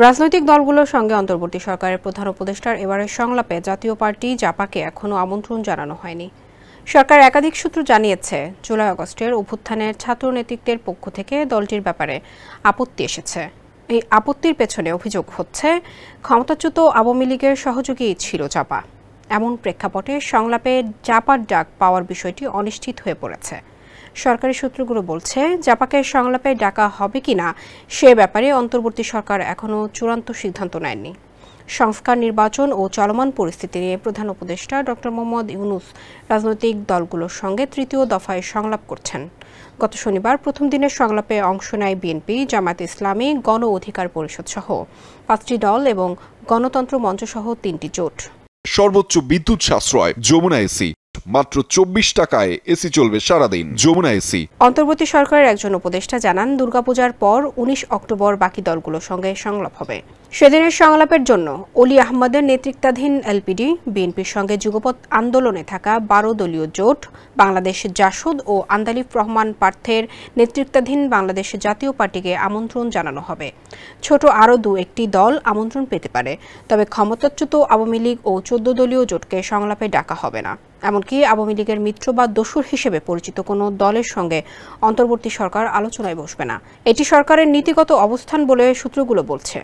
রাজনৈতিক দলগুলোর সঙ্গে অন্তর্বর্তী সরকারের প্রধান উপদেষ্টার এবারের সংলাপে জাতীয় পার্টি জাপাকে এখনও আমন্ত্রণ জানানো হয়নি। সরকার একাধিক সূত্র জানিয়েছে, জুলাই আগস্টের অভ্যুত্থানের ছাত্র নেতৃত্বের পক্ষ থেকে দলটির ব্যাপারে আপত্তি এসেছে। এই আপত্তির পেছনে অভিযোগ হচ্ছে ক্ষমতাচ্যুত আওয়ামী লীগের সহযোগী ছিল জাপা। এমন প্রেক্ষাপটে সংলাপে জাপার ডাক পাওয়ার বিষয়টি অনিশ্চিত হয়ে পড়েছে। সরকারি সূত্রগুলো বলছে, জাপাকে সংলাপে ডাকা হবে কিনা সে ব্যাপারে অন্তর্বর্তী সরকার এখনও চূড়ান্ত সিদ্ধান্ত নেয়নি। সংস্কার, নির্বাচন ও চলমান পরিস্থিতি নিয়ে প্রধান উপদেষ্টা ডক্টর মোহাম্মদ ইউনূস রাজনৈতিক দলগুলোর সঙ্গে তৃতীয় দফায় সংলাপ করছেন। গত শনিবার প্রথম দিনের সংলাপে অংশ নেয় বিএনপি, জামায়াতে ইসলামী, গণ অধিকার পরিষদ সহ 5টি দল এবং গণতন্ত্র মঞ্চ সহ 3টি জোট। সর্বোচ্চ বিদ্যুৎ সাশ্রয় যমুনা এসি, মাত্র 24 টাকায় এসি চলবে সারাদিন। যমুনা এসি। অন্তর্বর্তী সরকারের একজন উপদেষ্টা জানান, দুর্গাপূজার পর 19 অক্টোবর বাকি দলগুলোর সঙ্গে সংলাপ হবে। সেদিনের সংলাপের জন্য অলি আহমদের নেতৃত্বাধীন এলপিডি, বিএনপির সঙ্গে যুগপৎ আন্দোলনে থাকা 12 দলীয় জোট, বাংলাদেশ জাসদ ও আন্দালিব রহমান পার্থের নেতৃত্বাধীন বাংলাদেশ জাতীয় পার্টিকে আমন্ত্রণ জানানো হবে। ছোট আরও 2-1টি দল আমন্ত্রণ পেতে পারে, তবে ক্ষমতাচ্যুত আওয়ামী লীগ ও 14 দলীয় জোটকে সংলাপে ডাকা হবে না। এমনকি আওয়ামী লীগের মিত্র বা দোসর হিসেবে পরিচিত কোনো দলের সঙ্গে অন্তর্বর্তী সরকার আলোচনায় বসবে না। এটি সরকারের নীতিগত অবস্থান বলে সূত্রগুলো বলছে।